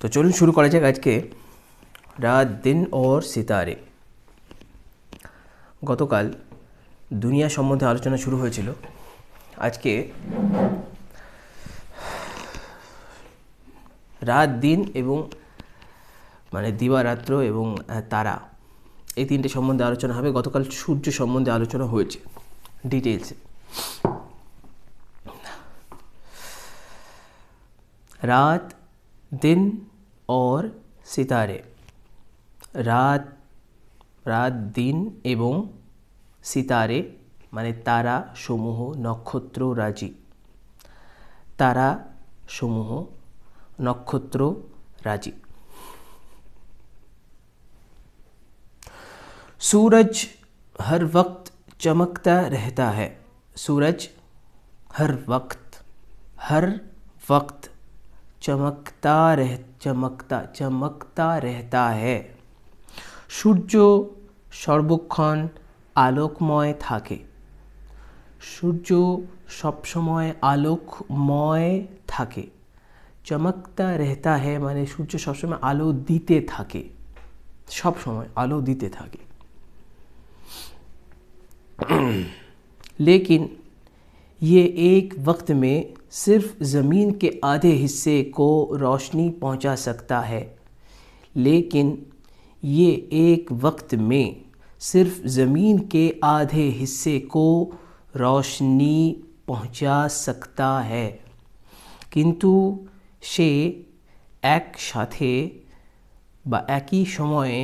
तो चलুন शुरू करा जाक आज के रात दिन और सितारे। गतकाल दुनिया सम्बन्धे आलोचना शुरू হয়েছিল। আজকে রাত দিন এবং মানে দিবারাত্র এবং তারা এই তিনটে সম্বন্ধে আলোচনা হবে। গতকাল সূর্য সম্বন্ধে আলোচনা হয়েছে ডিটেইলসে। रात दिन और सितारे, रात दिन एवं सितारे माने तारा समूह नक्षत्र राजी, तारा समूह नक्षत्र राजी। सूरज हर वक्त चमकता रहता है, सूरज हर वक्त चमकता रहता है। सूर्य सर्वक्षण आलोकमय थाके, सूर्य सब समय आलोकमय थाके। चमकता रहता है माने सूर्य सब समय आलो दीते थाके, सब समय आलो दीते थाके। लेकिन ये एक वक्त में सिर्फ ज़मीन के आधे हिस्से को रोशनी पहुंचा सकता है, लेकिन ये एक वक्त में सिर्फ ज़मीन के आधे हिस्से को रोशनी पहुंचा सकता है। किंतु से एक साथे बा एकी समये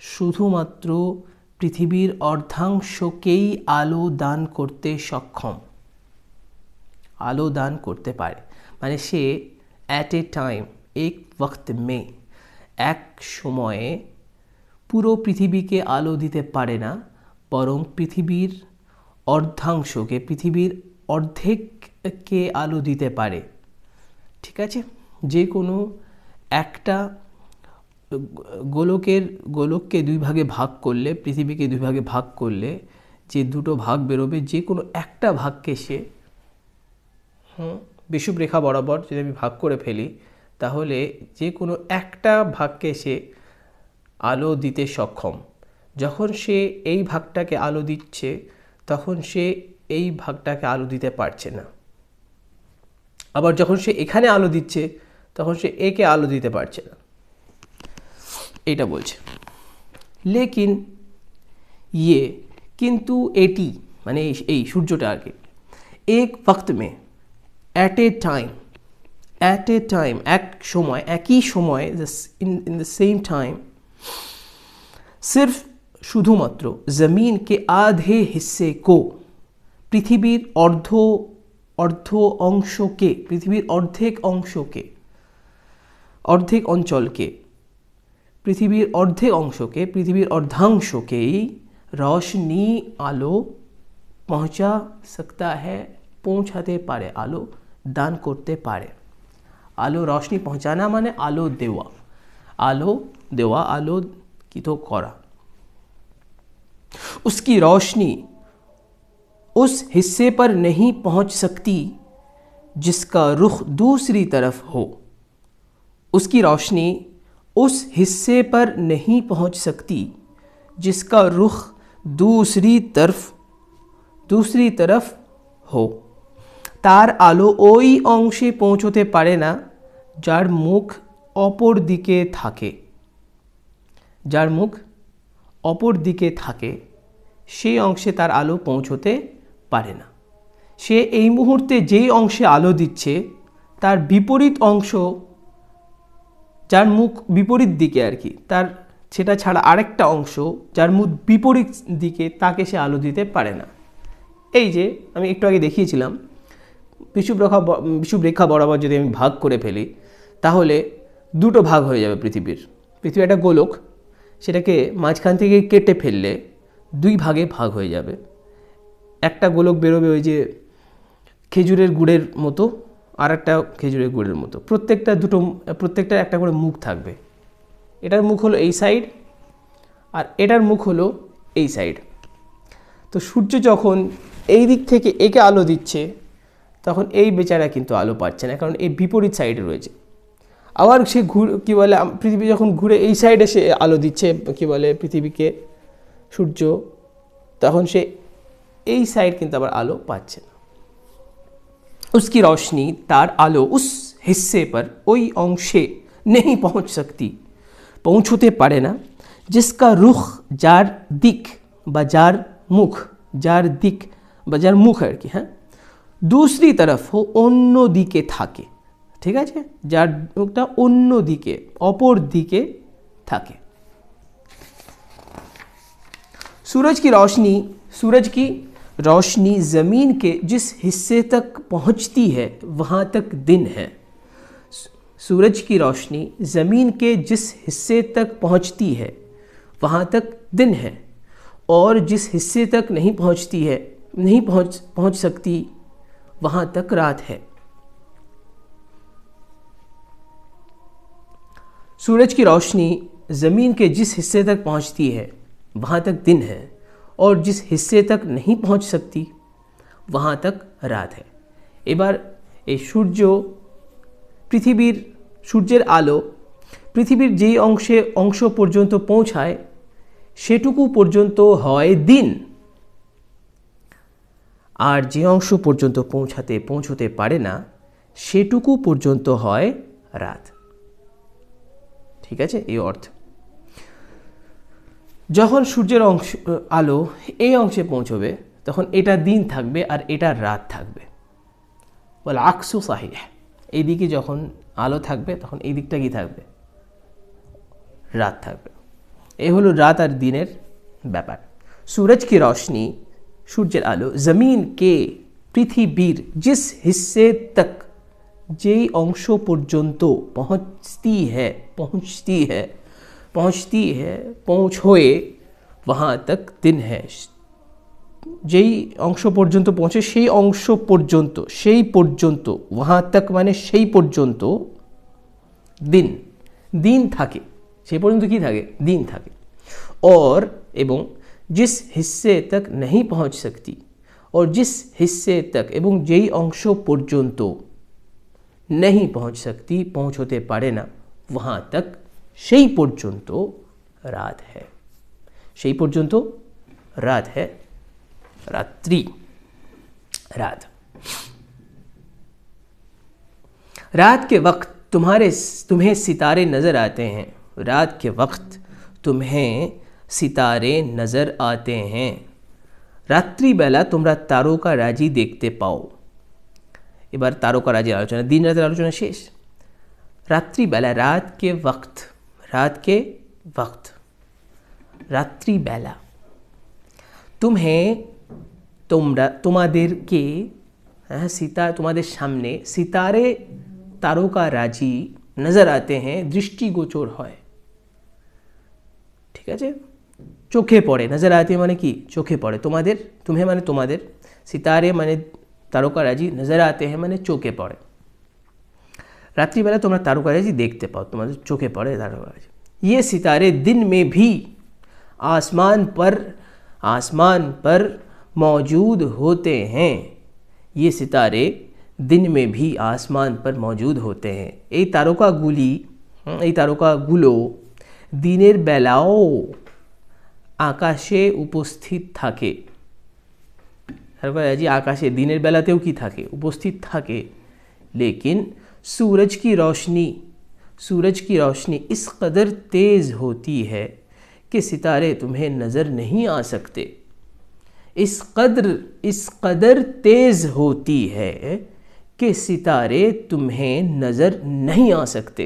शुधुमात्र पृथिवीर अर्धांशकेई आलो दान करते सक्षम, आलो दान करते पारे माने से एट ए टाइम एक वक्त में एक समय पुरो पृथिवी के आलो दीते पारे ना, बरং पृथिवीर अर्धांश के पृथिवीर अर्धेक के आलो दीते पारे। ठीक आछे, जे कोनो एकटा गोलकके दुई भागे भाग करले, पृथिवी के दुई भागे भाग करले जे दुटो भाग बेरोबे, जे कोनो एकटा भागके से विषुव रेखा बराबर যদি আমি ভাগ করে ফেলি তাহলে যে কোনো একটা ভাগকে সে আলো দিতে সক্ষম। যখন সে এই ভাগটাকে আলো দিচ্ছে তখন সে এই ভাগটাকে আলো দিতে পারছে না, আবার যখন সে এখানে আলো দিচ্ছে তখন সে একে আলো দিতে পারছে না। এটা বলছে লেকিন ये কিন্তু এটি মানে এই সূর্যটা আর কি एक वक्त में एट ए टाइम एक समय एक ही समय इन द सेम टाइम सिर्फ शुधुमात्र ज़मीन के आधे हिस्से को पृथिवीर अर्ध अंश के पृथिवीर अर्धेक अंश के अर्धेक अंचल के पृथिवीर अर्धेक अंश के पृथिवीर अर्धांश के रोशनी आलो पहुँचा सकता है, पहुँचाते पारे, आलो दान करते पारे। आलो रोशनी पहुँचाना माने आलो देवा, आलो की तो करा। उसकी रोशनी उस हिस्से पर नहीं पहुँच सकती जिसका रुख दूसरी तरफ हो, उसकी रोशनी उस हिस्से पर नहीं पहुँच सकती जिसका रुख दूसरी तरफ हो। तार आलो ओई अंशे पौঁছতে পারে না যার মুখ অপর দিকে থাকে, যার মুখ অপর দিকে থাকে সেই অংশে তার আলো পৌঁছতে পারে না। সে এই মুহূর্তে যেই অংশে আলো দিচ্ছে তার বিপরীত অংশ, যার মুখ বিপরীত দিকে আর কি, তার সেটা ছাড়া আরেকটা অংশ যার মুখ বিপরীত দিকে তাকে সে আলো দিতে পারে না। এই যে আমি একটু আগে দেখিয়েছিলাম বিষুব রেখা বরাবর যদি আমি ভাগ করে ফেলি তাহলে দুটো ভাগ হয়ে যাবে পৃথিবী একটা গোলক, সেটাকে মাঝখান থেকে কেটে ফেললে দুই ভাগে ভাগ হয়ে যাবে। একটা গোলক বেরোবে ওই যে খেজুরের গুড়ের মতো, আর একটা খেজুরের গুড়ের মতো, প্রত্যেকটা একটা করে মুখ থাকবে। এটার মুখ হলো এই সাইড আর এটার মুখ হলো এই সাইড। তো সূর্য যখন এই দিক থেকে একে আলো দিচ্ছে তখন এই বেচারা কিন্তু আলো পাচ্ছে না, কারণ এই বিপরীত সাইডে রয়েছে। আবার সে পৃথিবী যখন ঘুরে এই সাইডে সে আলো দিচ্ছে পৃথিবীকে সূর্য, তখন সে এই সাইড কিন্তু আবার আলো পাচ্ছে না। उसकी रोशनी तार आलो उस हिस्से पर ওই অংশে नहीं पहुंच सकती, পৌঁছতে পারে না, जिसका रुख যার দিক বা যার মুখ আর কি, হ্যাঁ, दूसरी तरफ हो অন্য দিকে থাকে। ঠিক আছে, যার মুখটা অন্য দিকে, অপর দিকে থাকে। सूरज की रोशनी ज़मीन के जिस हिस्से तक पहुंचती है वहाँ तक दिन है। सूरज की रोशनी ज़मीन के जिस हिस्से तक पहुंचती है वहाँ तक दिन है, और जिस हिस्से तक नहीं पहुंच सकती वहाँ तक रात है। सूरज की रोशनी ज़मीन के जिस हिस्से तक पहुंचती है वहाँ तक दिन है, और जिस हिस्से तक नहीं पहुंच सकती वहाँ तक रात है। এবার এই সূর্যের আলো পৃথিবীর যেই অংশ পর্যন্ত পৌঁছায় সেটুকু পর্যন্ত হয় দিন, আর যে অংশ পর্যন্ত পৌঁছতে পারে না সেটুকু পর্যন্ত হয় রাত। ঠিক আছে, এই অর্থ। যখন সূর্যের আলো এই অংশে পৌঁছবে তখন এটা দিন থাকবে আর এটা রাত থাকবে। বলে আকসু সাহিহ, এইদিকে যখন আলো থাকবে তখন এই দিকটা কি থাকবে? রাত থাকবে। এই হলো রাত আর দিনের ব্যাপার। सूरज की रोशनी সূর্যের আলো জমিন কে পৃথিবীর जिस हिस्से तक যেই অংশ পর্যন্ত पहुंचती है पहुंच হয়ে वहाँ तक दिन है, যেই অংশ পর্যন্ত পৌঁছে সেই অংশ পর্যন্ত वहाँ तक মানে সেই পর্যন্ত দিন থাকে, সেই পর্যন্ত কি থাকে? দিন থাকে। और এবং जिस हिस्से तक नहीं पहुंच सकती, और जिस हिस्से तक এবং যেই অংশ পর্যন্ত नहीं पहुंच सकती পৌঁছতে পারে না वहाँ तक সেই পর্যন্ত রাত है, সেই পর্যন্ত রাত है, रात्रि, रात। रात के वक्त तुम्हें सितारे नज़र आते हैं, रात के वक्त तुम्हें सितारे नज़र आते हैं, রাত্রিবেলা তোমরা তারকারাজি দেখতে পাও। এবার তারকারাজির আলোচনা, দিন রাতের আলোচনা শেষ। রাত্রিবেলা, রাত के वक्त, রাত্রিবেলা, তোমাদেরকে, তোমাদের সামনে সিতারে তারকারাজি নজর আতে হ্যাঁ, দৃষ্টিগোচর হয়। ঠিক আছে, চোখে পড়ে। নজর আতে মানে কি? চোখে পড়ে। तुम्हें মানে তোমাদের, সিতারে মানে তারকারাজি, নজর আতে হ্যাঁ মানে চোখে পড়ে। রাত্রিবেলা তোমরা তারকারাজি দেখতে পাও, তোমাদের চোখে পড়ে তারকারাজি। ये सितारे दिन में भी आसमान पर मौजूद होते हैं, ये सितारे दिन में भी आसमान पर मौजूद होते हैं। এই তারকাগুলো দিনের বেলাও আকাশে উপস্থিত থাকে। তারকারাজি আকাশে দিনের বেলাতেও কি থাকে? উপস্থিত থাকে। लेकिन सूरज की रोशनी इस कदर तेज़ होती है कि सितारे तुम्हें नज़र नहीं आ सकते। इस कदर तेज़ होती है कि सितारे तुम्हें नज़र नहीं आ सकते।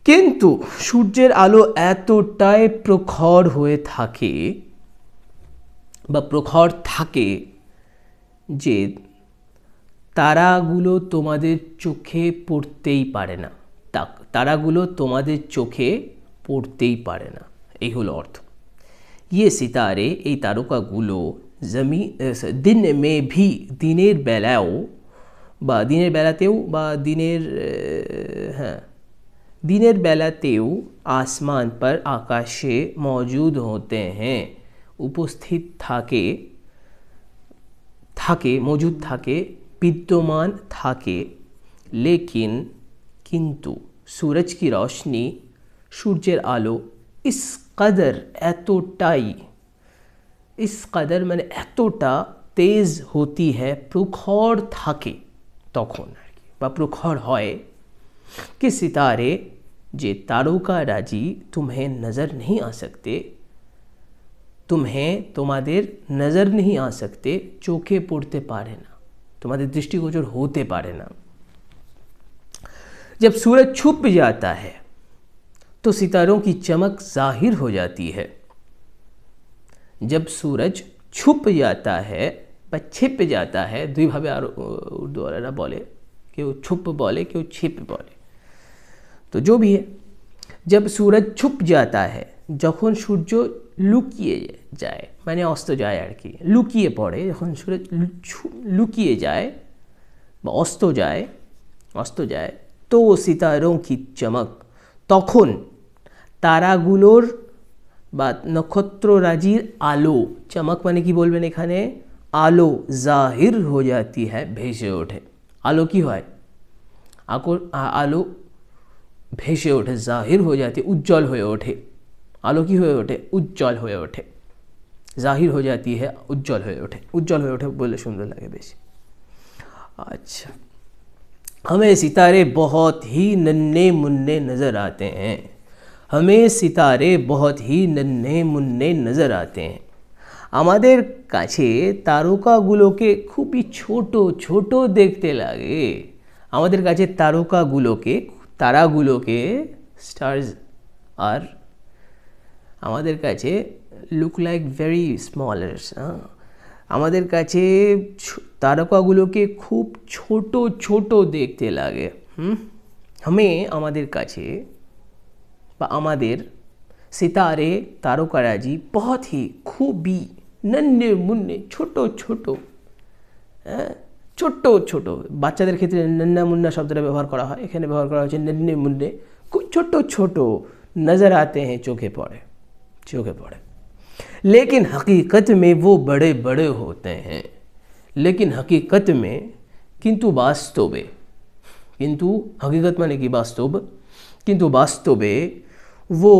किंतु সূর্যের আলো এতটাই প্রখর হয়ে থাকে বা প্রখর থাকে যে তারাগুলো তোমাদের চোখে পড়তেই পারে না, তারাগুলো তোমাদের চোখে পড়তেই পারে না, এই হলো অর্থ। ইয়ে সিতারে, এই তারকাগুলো, দিন মে ভি, দিনের বেলাও বা দিনের বেলাতেও বা দিনের বেলাতেও আসমান पर আকাশে मौजूद होते हैं, উপস্থিত থাকে मौजूद থাকে, विद्यमान থাকে। लेकिन किंतु सूरज की रोशनी, सूर्যের আলো, इस कदर এতটাই, इस कदर মানে এতটা तेज होती है, প্রখর থাকে তখন আর কি, বা প্রখর হয়, कि सितारे, जे तारकाराजी तुम्हें नज़र नहीं आ सकते, तुम्हें তোমাদের नज़र नहीं आ सकते, চোখে পড়তে পারে না, तुम्हारे दृष्टिगोचर होते पारे ना। जब सूरज छुप जाता है तो सितारों की चमक जाहिर हो जाती है। जब सूरज छुप जाता है বা छिप जाता है, दुई भावे और उर्दू वाला बोले, क्यों छुप बोले क्यों छिप बोले, तो जो भी है, जब सूरज छुप जाता है, যখন সূর্য লুকিয়ে যায় মানে অস্ত যায় আর কি, লুকিয়ে পড়ে, যখন সূর্য লুকিয়ে যায় বা অস্ত যায়, তো সিতারোं की চমক, তখন তারাগুলোর বা নক্ষত্ররাজির আলো, চমক মানে কি বলবেন এখানে, আলো, জাহির हो जाती है, ভেসে ওঠে। আলো কি হয়, আলো ভেসে ওঠে, জাহির हो जाती, উজ্জ্বল হয়ে ওঠে। আলো কি হয়ে ওঠে, উজ্জ্বল হয়ে ওঠে, জাহির हो जाती है, উজ্জ্বল হয়ে ওঠে, উজ্জ্বল হয়ে ওঠে বললে সুন্দর লাগে বেশি। अच्छा, हमें सितारे बहुत ही नन्हे मुन्ने नज़र आते हैं, हमें सितारे बहुत ही नन्हे मुन्ने नज़र आते हैं, আমাদের কাছে তারকাগুলোকে খুবই ছোট ছোট দেখতে লাগে। আমাদের কাছে তারাগুলোকে স্টার্স আর আমাদের কাছে লুক লাইক ভেরি স্মলার্স, আমাদের কাছে তারকাগুলোকে খুব ছোট ছোট দেখতে লাগে। আমাদের কাছে বা আমাদের সিতারে তারকারাজি बहुत ही খুবই নন্নে মুন্নে ছোট ছোট, ছোট ছোট, বাচ্চাদের ক্ষেত্রে নন্না মুন্না শব্দটা ব্যবহার করা হয়, এখানে ব্যবহার করা হচ্ছে নন্নে মুন্নে, খুব ছোট ছোট नज़र आते हैं, চোখে পড়ে। लेकिन हकीकत में वो बड़े बड़े होते हैं, लेकिन हकीकत में, किंतु वास्तवे, किंतु हकीकत माने कि वास्तव, किंतु वास्तवे वो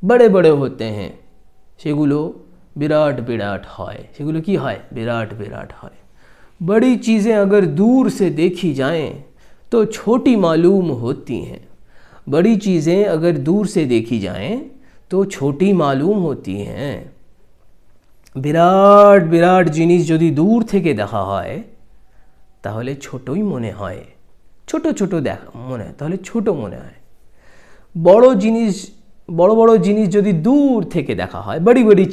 बड़े बड़े होते हैं, সেগুলো বিরাট বিরাট হয়, সেগুলো কি হয়, বিরাট বিরাট হয়। बड़ी चीज़ें अगर दूर से देखी जाएं तो छोटी मालूम होती हैं, बड़ी चीज़ें अगर दूर से देखी जाएं तो छोटी मालूम होती हैं। বিরাট বিরাট জিনিস যদি দূর থেকে দেখা হয় তাহলে ছোটই মনে হয়, ছোট ছোট দেখা মনে হয়, তাহলে ছোট মনে হয়। বড় বড় জিনিস যদি দূর থেকে দেখা হয়, बड़ी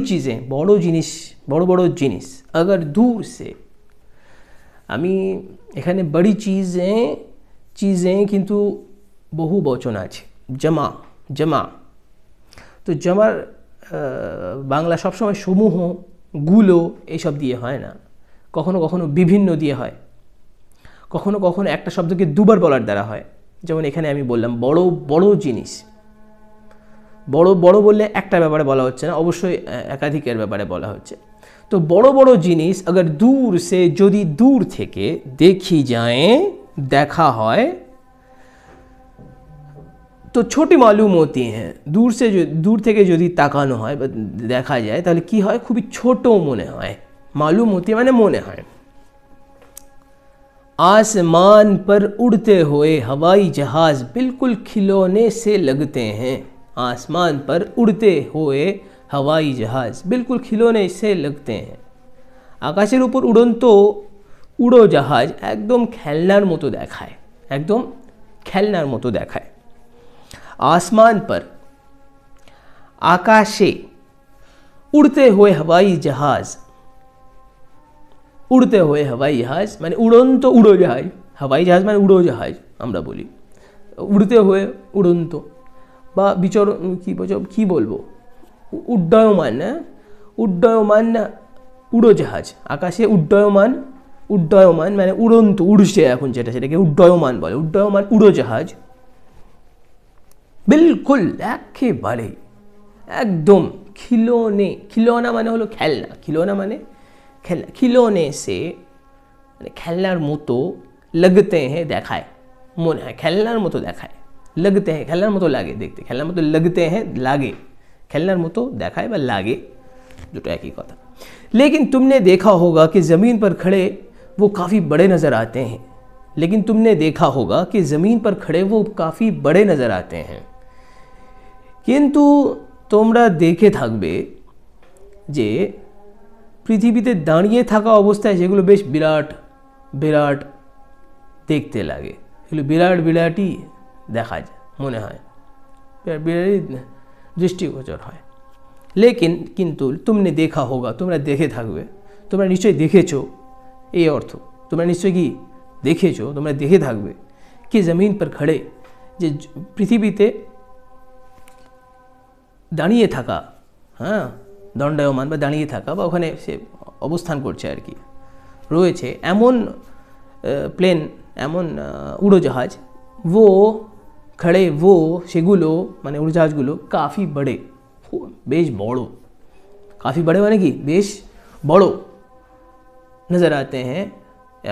चीज़ें বড় জিনিস अगर दूर से, আমি এখানে बड़ी चीज़ें কিন্তু বহু বচন আছে, জমা, তো জমার বাংলা সবসময় সমূহ, গুলো এইসব দিয়ে হয় না, কখনো কখনো বিভিন্ন দিয়ে হয়, কখনো কখনো একটা শব্দকে দুবার বলার দ্বারা হয়। যেমন এখানে আমি বললাম বড় জিনিস, বড় বললে একটা ব্যাপারে বলা হচ্ছে না, অবশ্যই একাধিকের ব্যাপারে বলা হচ্ছে। তো বড় জিনিস अगर दूर से, যদি দূর থেকে দেখি যায়, দেখা হয়, তো ছোটি মালুম হতি হ্যাঁ, দূর থেকে যদি তাকানো হয় বা দেখা যায় তাহলে কি হয়, খুবই ছোট মনে হয়। মালুম হতি মানে মনে হয়। आसमान पर उड़ते हुए हवाई जहाज बिल्कुल खिलौने से लगते हैं, आसमान पर उड़ते हुए हवाई जहाज बिल्कुल खिलौने से लगते हैं, আকাশের উপর উড়ন্ত উড়োজাহাজ একদম খেলনার মতো দেখায়, একদম খেলনার মতো দেখায়। आसमान पर, आकाशे, उड़ते हुए हवाई जहाज, উড়তে हुए हवाई जहाज মানে উড়ন্ত উড়োজাহাজ, হাওয়াই জাহাজ মানে উড়োজাহাজ আমরা বলি, উড়তে হয়ে উড়ন্ত বা বিচরণ কী বলবো, উড্ডয়মান না, উড্ডয়মান না উড়োজাহাজ, আকাশে উড্ডয়মান, উড্ডয়মান মানে উড়ন্ত, উড়ছে এখন যেটা সেটাকে উড্ডয়মান বলে, উড্ডয়মান উড়োজাহাজ। বিলকুল একেবারে একদম খিলোনে, খিলোনা মানে হলো খেলনা, খিলোনা মানে খেলনা, খিলোনে সে মানে খেলনার মতো, লাগতে হ্যাঁ দেখায়, মনে হয় খেলনার মতো দেখায়, लगते हैं খেলনার মতো লাগে দেখতে, খেলনার মতো लगते हैं লাগে, খেলনার মতো দেখায় বা লাগে, দুটো একই কথা। लेकिन तुमने देखा होगा कि ज़मीन पर खड़े वो काफ़ी बड़े नज़र आते हैं, लेकिन तुमने देखा होगा कि ज़मीन पर खड़े वो काफ़ी बड़े नज़र आते हैं, কিন্তু তোমরা দেখে থাকবে যে পৃথিবীতে দাঁড়িয়ে থাকা অবস্থায় সেগুলো বেশ বিরাট বিরাট দেখতে লাগে, এগুলো বিরাট বিরাটই দেখা যায়, মনে হয় বিরাট বিরাটই দৃষ্টিগোচর হয়। লেকিন কিন্তু তুমনে দেখা হোগা, তোমরা দেখে থাকবে, তোমরা নিশ্চয়ই দেখেছো, এই অর্থ তোমরা নিশ্চয়ই কি দেখেছো, তোমরা দেখে থাকবে কি জমিন পর খড়ে, যে পৃথিবীতে দাঁড়িয়ে থাকা, হ্যাঁ দণ্ডায়মান বা দাঁড়িয়ে থাকা বা ওখানে সে অবস্থান করছে আর কি, রয়েছে এমন প্লেন, এমন উড়োজাহাজ, वो खड़े वो সেগুলো মানে উড়োজাহাজগুলো কাফি বড়ে, বেশ বড়, কাফি বড়ে মানে কি বেশ বড়, নজর আতে হ্যাঁ,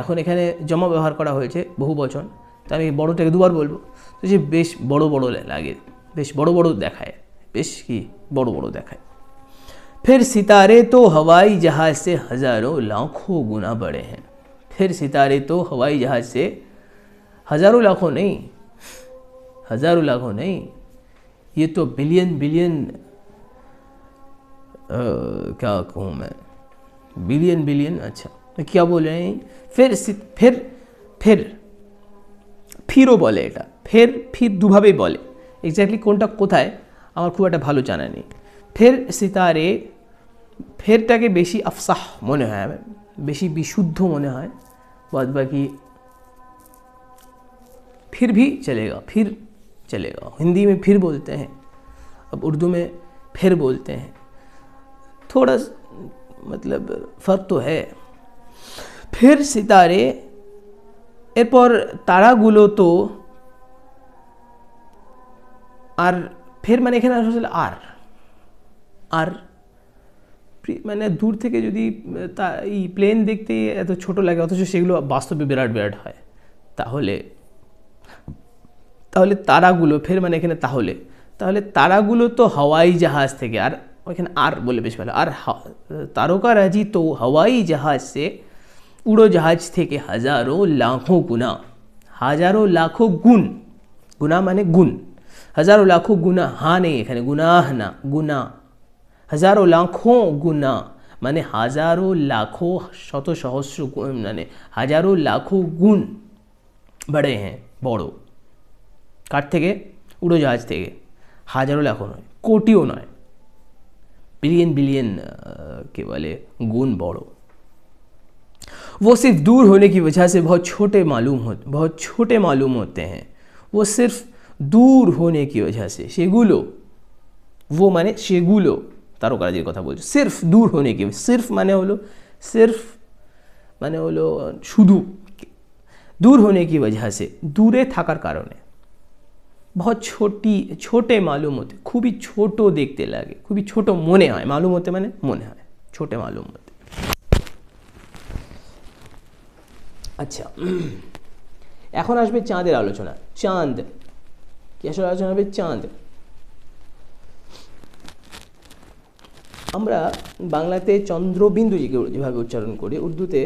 এখন এখানে জমা ব্যবহার করা হয়েছে বহু বচন, তো আমি বড়টাকে দুবার বলবো, তো যে বেশ বড় বড় লাগে, বেশ বড় বড় দেখায়, বেশ কি বড় বড় দেখায়। फिर सितारे तो हवाई जहाज से हज़ारों लाखों गुना बड़े हैं, फिर सितारे तो हवाई जहाज से हज़ारों लाखों नहीं, हज़ारों लाखों नहीं, ये तो बिलियन बिलियन, क्या कहूँ मैं, बिलियन बिलियन, अच्छा तो क्या बोल रहे हैं, ফিরও বলে এটা, ফির দুভাবেই বলে, এক্স্যাক্টলি কোনটা কোথায় আমার খুব একটা ভালো জানা নেই। ফের সিতারে, ফেরটাকে বেশি আফসাহ মনে হয়, বেশি বিশুদ্ধ মনে হয়, বাদ বাকি फिर भी चलेगा, फिर चलेगा, हिंदी में फिर बोलते हैं, अब उर्दू में फिर बोलते हैं, थोड़ा मतलब फ़र्क तो है। फिर सितारे, এরপর তারাগুলো তো, আর ফের মানে এখানে আসলে আর আর মানে দূর থেকে যদি এই প্লেন দেখতে এত ছোট লাগে অথচ সেগুলো বাস্তবে বিরাট বিরাট হয়, তাহলে তাহলে তারাগুলো, ফের মানে এখানে তাহলে তাহলে তারাগুলো তো হাওয়াই জাহাজ থেকে, আর ওইখানে আর বলে বেশ ভালো, আর তারকারাজি তো হাওয়াই জাহাজ সে, উড়োজাহাজ থেকে হাজারো লাখো গুণা, হাজারো লাখো গুণ, গুণা মানে গুণ, হাজারো লাখো গুণা, হ্যাঁ নেই এখানে, গুনাহ না, গুণা, হাজারো লাখো গুণা মানে হাজারো লাখো শত সহস্র মানে হাজারো লাখো গুণ বড়ে হ্যাঁ বড়, কার থেকে, উড়োজাহাজ থেকে, হাজারো লাখো নয়, কোটিও নয়, बिलियन बिलियन के वाले गुण बड़ो। वो सिर्फ दूर होने की वजह से बहुत छोटे मालूम होते हैं, वो सिर्फ दूर होने की वजह से, সেগুলো, वो माने সেগুলো তারকারাজির কথা বলছে, सिर्फ दूर होने की, सिर्फ মানে হলো শুধু, दूर होने की वजह से দূরে থাকার কারণে, बहुत छोटे मालूम होते, খুবই ছোট দেখতে লাগে, খুবই ছোট মনে হয়, মালুম হতে মানে মনে হয়, ছোটে মালুম হতে। আচ্ছা, এখন আসবে চাঁদের আলোচনা। চাঁদ কি আসলে আলোচনা হবে? চাঁদ। আমরা বাংলাতে চন্দ্রবিন্দুজিকে যেভাবে উচ্চারণ করি, উর্দুতে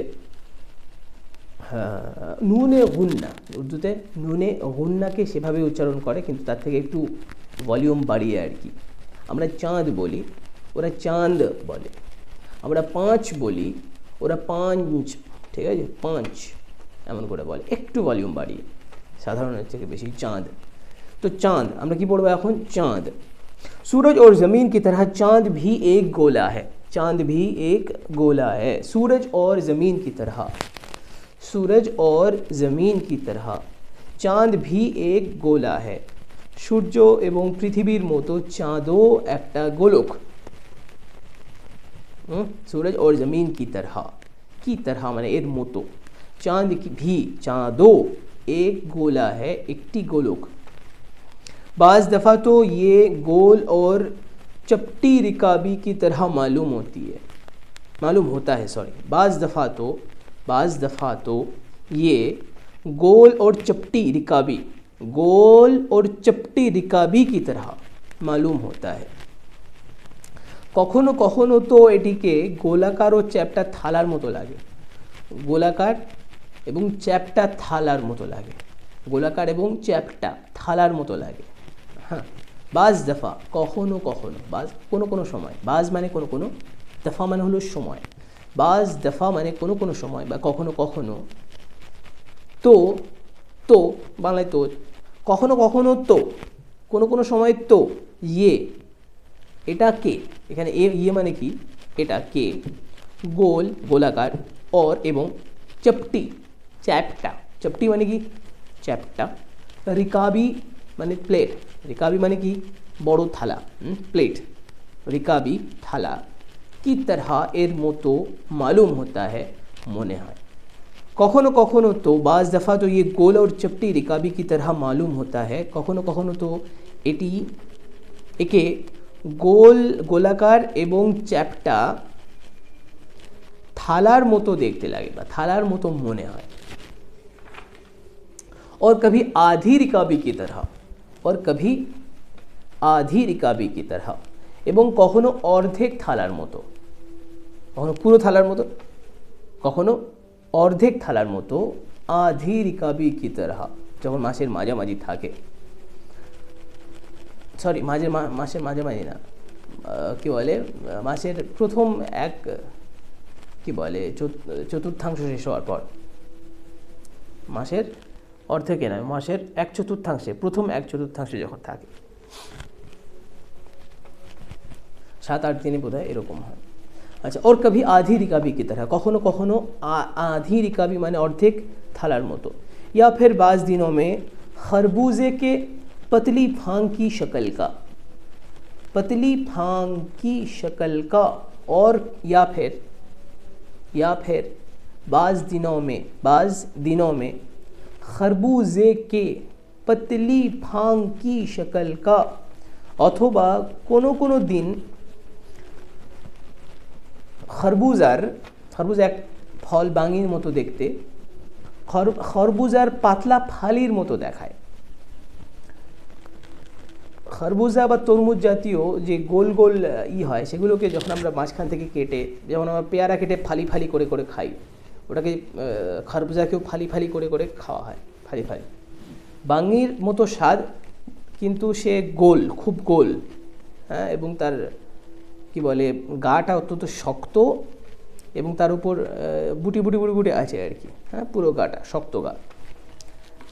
নুনে গুন্না, উর্দুতে নুনে গুন্নাকে সেভাবে উচ্চারণ করে, কিন্তু তার থেকে একটু ভলিউম বাড়িয়ে আর কি। আমরা চাঁদ বলি, ওরা চাঁদ বলে। আমরা পাঁচ বলি, ওরা পাঁচ, ঠিক আছে, পাঁচ এমন করে বলে, একটু ভলিউম বাড়িয়ে, সাধারণের থেকে বেশি চাঁদ। তো চাঁদ আমরা কি পড়বো এখন? চাঁদ। सूरज और ज़मीन की तरह चांद भी एक गोला है। चांद भी एक गोला है। सूरज और ज़मीन की तरह, सूरज और ज़मीन की तरह चाँद भी एक गोला है। সূর্য এবং পৃথিবীর মতো চাঁদও একটা গোলক। सूरज और ज़मीन की तरह माने एर मोतो, चाँद की भी चाँदो एक गोला है, एकटी गोलक। बाज़ दफ़ा तो ये गोल और चपटी रिकाबी की तरह मालूम होता है सॉरी। बाज़ दफ़ा तो ये गोल और चपटी रिकाबी, गोल और चपटी रिकाबी की तरह मालूम होता है। कखनो कखनो तो एटिके गोलाकार और चैप्टा थालार मतो लागे, गोलाकार एवं चैप्टा थालार मतो लागे, गोलाकार एवं चैप्टा थालार मतो लागे। हाँ, बाज़ दफ़ा कखनो कखनो, बाज़ कोनो कोनो समय, बाज़ माने कोनो कोनो, दफ़ा माने हलो समय, बाज़ दफ़ा माने कोनो कोनो समय बा कखनो कखनो, तो बांगलाय तो, कखनो कखनो तो, कोनो कोनो समय तो, ये এটা কে, এখানে ये মানে কি, এটা কে গোল গোলাকার और এবং চপটি চ্যাপ্টা, চপটি মানে কি চ্যাপ্টা, রিকাবি মানে প্লেট, রিকাবি মানে কি বড় থালা, প্লেট, রিকাবি থালা की तरह এর মতো मालूम होता है মনে হয়। कखनो कखनो तो बाज़ दफ़ा तो ये गोल और चपटी रिकाबी की तरह मालूम होता है, कखनो कखनो तो एटी एके गोल गोलाकार एवं चैप्टा थालार मतो देखते लगे बा थालार मतो मने हय। और कभी आधी रिकाबी की तरह, और कभी आधी रिकाबी की तरह एवं कखनो अर्धेक थालार मतो, कखनो पुरो थालार मतो, कखनो अर्धेक थालार मतो, आधी रिकाबी की तरह যখন মাসের মাঝামাঝি থাকে, সরি মাসের মাঝামাঝি না, কি বলে মাসের প্রথম এক কি বলে চতুর্থাংশ শেষ হওয়ার পর, মাসের অর্ধেকে নয়, মাসের এক চতুর্থাংশে, প্রথম এক চতুর্থাংশে যখন থাকে, 7-8 দিনে বোধহয় এরকম হয়। अच्छा, और कभी आधी रिकाबी की तरह, कखनो कखनो आधी रिकाबी माने अर्धेक थालार मतो, या फिर बाज़ दिनों में खरबूजे के पतली फांग की शक्ल का, पतली फांग की शक्ल का, और या फिर बाज़ दिनों में खरबूजे के पतली फांग की शक्ल का, अथवा कोनो कोनो दिन खरबूजार, खरबूजा एक फल बांगीर मतो देखते, खरबूजार पातला फालिर मतो देखाय। खरबूजा बा तरमुज जातीय जे गोल गोल है सेगुलोके जखन आमरा माझखान थेके केटे, जेमन आमरा पेयारा केटे फाली फाली करे करे खाई, ओटाके खरबूजाकेও फाली फाली करे करे खाওয়া হয়, फाली फाली। बांगीर मतो स्वाद, किन्तु से गोल, खूब गोल, हाँ, एबं तार कि बोले गाटा अत्यंत शक्त एबं तार उपर बुटी बुटी बुटी बुटी आछे आर कि, हाँ, पुरो गाटा शक्त गा,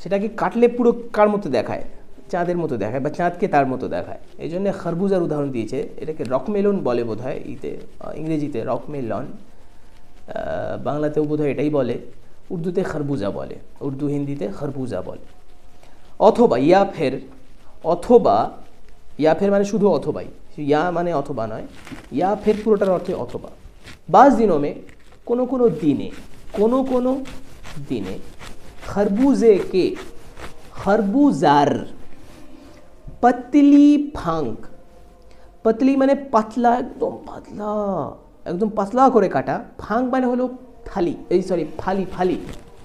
सेटाके काटले पुरो कार मतो देखाय, चाँदेर मतो देखाय, बा चाँदके तार मतो देखाय। एइजन्य खरबूजार उदाहरण दिएছে, एटाके रकमेलन बोले बोधहय, इते इंग्रेजीते रकमेलन, बांगलातेও बोधहय एटाই बोले, उर्दूते खरबूजा बोले, उर्दू हिंदीते खरबूजा बोले। अथवा या फिर माने शुधु अथवाई, या माने अथवा नय, या फिर पुरोटार अर्थे अथवा। बाज़ दिनों में कोनो कोनो दिने खरबूजे के, खरबूजार पतली फांग, पतली माने पतला, एकदम पतला करे काटा, फांग माने हलो फाली, এই সরি फाली फाली,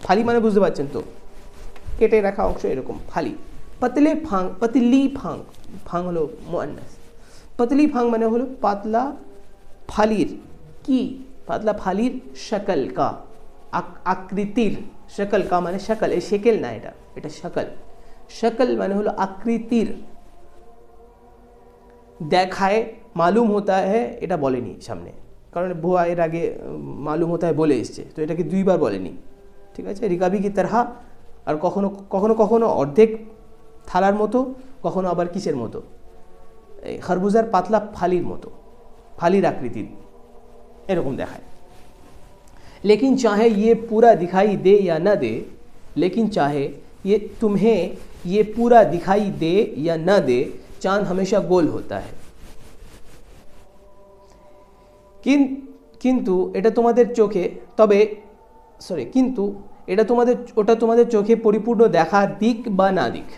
फाली माने बुझते पारछेन तो केटे रखा अंश एरकम फाली, पतले फांग, पतली फांग, फांग हलो मुअन्नास, पतली फांग माने हलो पातला फालिर की, पातला फालिर शकल का, आकृतिर, शकल का माने शकल, ए शेकेल ना, এটা शकल, शकल माने हलो आकृतिर, देखाय मालूम होता है, এটা বলেনি সামনে, কারণ ভুয়া এর আগে मालूम होता है বলে এসেছে, তো এটাকে দুইবার বলেনি, ঠিক আছে। রিকাবি কি तरह, আর কখনো কখনো কখনো অর্ধেক থালার মতো, কখনো আবার কিসের মতো, এই খরবুজার পাতলা ফালির মতো, ফালির আকৃতির, এরকম দেখায়। लेकिन चाहे ये पूरा दिखाई दे या न दे, लेकिन चाहे ये तुम्हें ये पूरा दिखाई दे या न दे, चांद हमेशा गोल होता है। কিন্তু এটা তোমাদের চোখে তবে কিন্তু এটা তোমাদের চোখে পরিপূর্ণ দেখা দিক বা না দিক,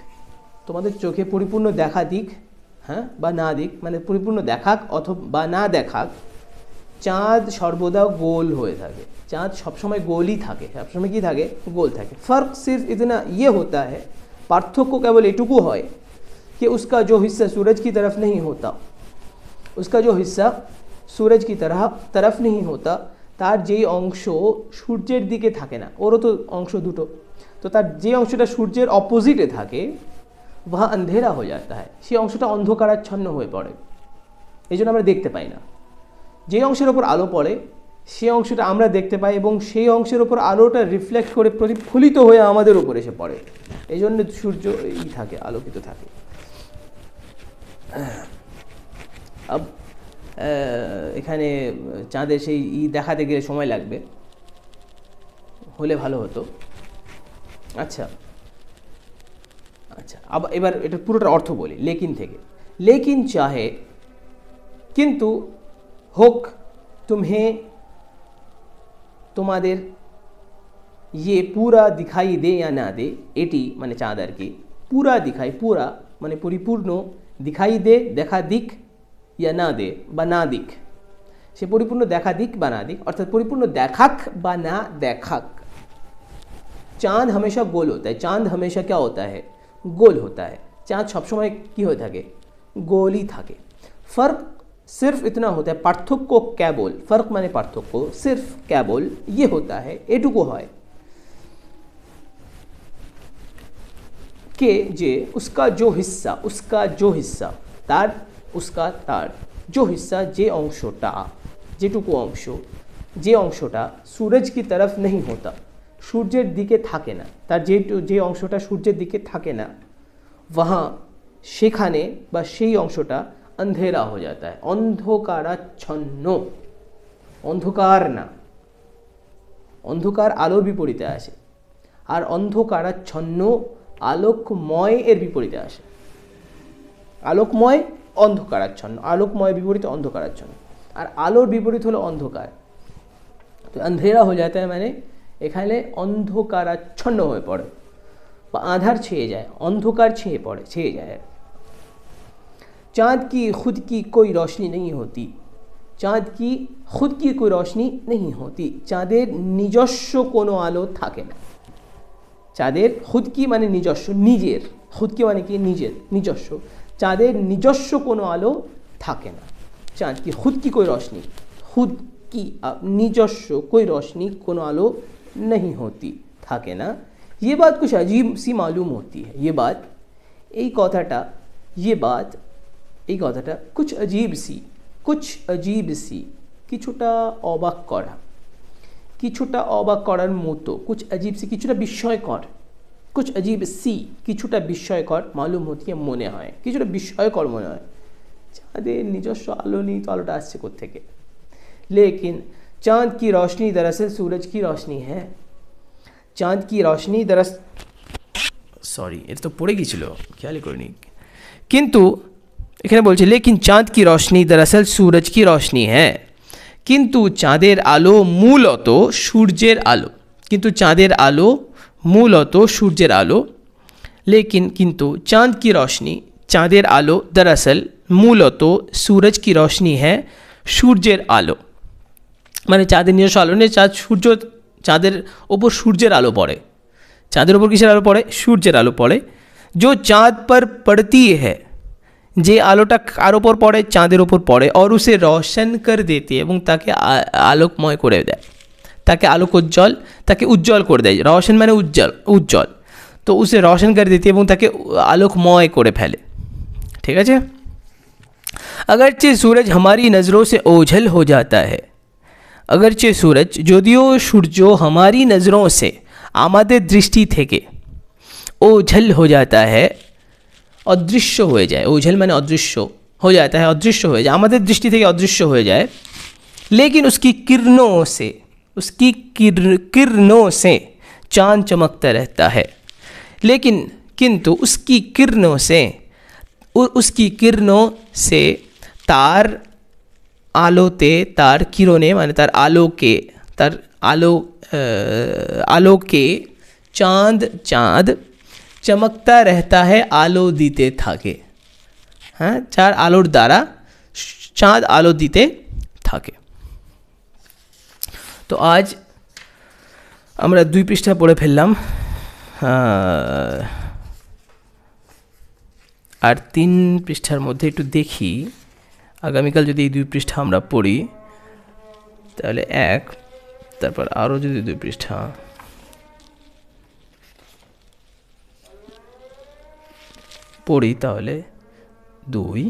তোমাদের চোখে পরিপূর্ণ দেখা দিক, হ্যাঁ, বা না দিক মানে পরিপূর্ণ দেখাক অথবা বা না দেখাক, চাঁদ সর্বদা গোল হয়ে থাকে। চাঁদ সবসময় গোলই থাকে, সবসময় কি থাকে? গোল থাকে। फर्क सिर्फ इतना ये होता है, পার্থক্য কেবল এটুকু হয় कि उसका जो हिस्सा सूरज की तरफ नहीं होता, उसका जो हिस्सा सूरज की तरफ नहीं होता, তার যেই অংশ সূর্যের দিকে থাকে না, ওরও তো অংশ দুটো, তো তার যে অংশটা সূর্যের অপোজিটে থাকে वह अंधेरा हो जाता है, সেই অংশটা অন্ধকারাচ্ছন্ন হয়ে পড়ে, এই জন্য আমরা দেখতে পাই না। যে অংশের ওপর আলো পড়ে সেই অংশটা আমরা দেখতে পাই এবং সেই অংশের ওপর আলোটা রিফ্লেক্ট করে প্রতিফলিত হয়ে আমাদের উপর এসে পড়ে, এই জন্য সূর্য এই থাকে, আলোকিত থাকে। এখানে চাঁদের সেই দেখাতে গেলে সময় লাগবে, হলে ভালো হতো। আচ্ছা আচ্ছা, আবার এবার এটা পুরোটা অর্থ বলি লেকিন থেকে। লেকিন চাহে কিন্তু হোক, तुम्हें তোমাদের ये पूरा दिखाई दे या ना दे, এটি মানে চাঁদ আর কি, পুরা দিখাই, পুরা মানে পরিপূর্ণ, দিখাই দে দেখা দিক, ইয়া না দে বা না দিক, সে পরিপূর্ণ দেখা দিক বা না দিক, অর্থাৎ পরিপূর্ণ দেখাক বা না দেখাক। चांद हमेशा गोल होता है, चांद हमेशा क्या होता है? गोल होता है। चांद सब समय কি হয়ে থাকে? গোলই থাকে। फर्क सिर्फ इतना होता है, पार्थक्य केवल, फर्क माने पार्थक्य, सिर्फ केवल ये होता है, एटुकु হয় कि जे उसका जो हिस्सा तार, उसका तार जो हिस्सा যে অংশটা, যেটুকু অংশ, যে অংশটা सूरज की तरफ नहीं होता, সূর্যের দিকে থাকে না, তার যে অংশটা সূর্যের দিকে থাকে না, वहाँ সেখানে বা সেই অংশটা अंधेरा हो जाता है, অন্ধকারাচ্ছন্ন। অন্ধকার না, অন্ধকার আলোর বিপরীতে আসে, আর অন্ধকারাচ্ছন্ন আলোকময় এর বিপরীতে আসে। আলোকময় অন্ধকারাচ্ছন্ন, আলোকময় বিপরীতে অন্ধকারাচ্ছন্ন, আর আলোর বিপরীত হলো অন্ধকার। তো अंधेरा हो जाता है মানে এখানে অন্ধকারাচ্ছন্ন হয়ে পড়ে বা আধার ছেয়ে যায়, অন্ধকার ছেয়ে যায়। चाँद की खुद की कोई रोशनी नहीं होती, चाँद की खुद की कोई रोशनी नहीं होती, চাঁদের নিজস্ব কোনো আলো থাকে না। চাঁদের খুদ কি মানে নিজস্ব, নিজের, খুদ কি মানে কি নিজের, নিজস্ব, চাঁদের নিজস্ব কোনো আলো থাকে না। चाँद की खुद की कोई रोशनी, खुद की নিজস্ব कोई रोशनी কোনো আলো नहीं होती, থাকে না। ये बात कुछ अजीब सी मालूम होती है, ये बात, এই কথাটা, ये बात, এই কথাটা कुछ अजीब सी, কিছুটা অবাক করা, কিছুটা অবাক করার মতো, कुछ अजीब सी কিছুটা বিস্ময়কর, कुछ अजीब सी কিছুটা বিস্ময়কর, मालूम होती है মনে হয়, কিছুটা বিস্ময়কর মনে হয়। চাঁদের নিজস্ব আলো নেই তো আলোটা আসছে কোত্থেকে? लेकिन चाँद की रोशनी दरअसल सूरज की रोशनी है, चाँद की रोशनी दरअसल, सॉरी এটা তো পড়ে গিয়েছিল খেয়ালই করিনি, কিন্তু এখানে বলছে लेकिन चाँद की रोशनी दरअसल सूरज की रोशनी है, কিন্তু চাঁদের আলো মূলত সূর্যের আলো, কিন্তু চাঁদের আলো মূলত সূর্যের আলো। लेकिन কিন্তু चाँद की रोशनी, চাঁদের আলো दरअसल মূলত सूरज की रोशनी है, সূর্যের আলো, মানে চাঁদের নিজস্ব আলো নেই, চাঁদের ওপর সূর্যের আলো পড়ে, চাঁদের ওপর কিসের আলো পড়ে? সূর্যের আলো পড়ে। जो चाँद पर पड़ती है, যে আলোটা কার ওপর পড়ে? চাঁদের ওপর পড়ে, और उसे रोशन कर देती है, এবং তাকে আলোকময় করে দেয়, তাকে আলোকোজ্জ্বল, তাকে উজ্জ্বল করে দেয়। रोशन মানে উজ্জ্বল, তো उसे रोशन कर देती है এবং তাকে আলোকময় করে ফেলে। ঠিক আছে। अगरचे सूरज हमारी नज़रों से ओझल हो जाता है, अगरचे सूरज যদিও সূর্য हमारी नज़रों से আমাদের দৃষ্টি থেকে ओझल हो जाता है, অদৃশ্য হয়ে যায়, ওঝেল মানে অদৃশ্য, হয়ে যাতা है অদৃশ্য হয়ে যায়, আমাদের দৃষ্টি থেকে অদৃশ্য হয়ে যায়। लेकिन उसकी किरणों से चांद चमकता रहता है। लेकिन किंतु उसकी किरणों से तार किरणें माने आलोके चांद चमकता रहता है आलो दीते थाके। हाँ, चार आलोर द्वारा चाँद आलो दीते থাকে। তো আজ আমরা 2 পৃষ্ঠা পড়ে ফেললাম, আর 3 পৃষ্ঠার মধ্যে একটু দেখি আগামীকাল যদি এই 2 পৃষ্ঠা আমরা পড়ি তাহলে 1, তারপর আরও যদি 2 পৃষ্ঠা পড়ি তাহলে 2,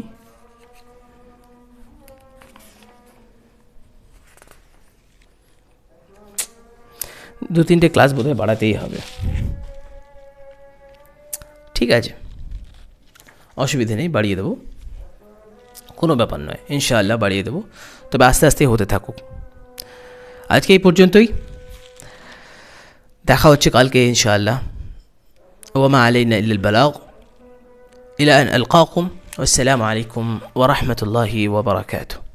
2-3টে ক্লাস বোধহয় বাড়াতেই হবে। ঠিক আছে, অসুবিধে নেই, বাড়িয়ে দেবো, কোনো ব্যাপার নয়, ইনশাআল্লাহ বাড়িয়ে দেবো, তবে আস্তে আস্তে হতে থাকুক। আজকে এই পর্যন্তই, দেখা হচ্ছে কালকে ইনশাআল্লাহ। ওয়া মা আলাইনা ইল্লাল বালাগ, ইলা আন আলকাকুম, ওয়াসসালামু আলাইকুম ওয়া রাহমাতুল্লাহি ওয়া বারাকাতুহু।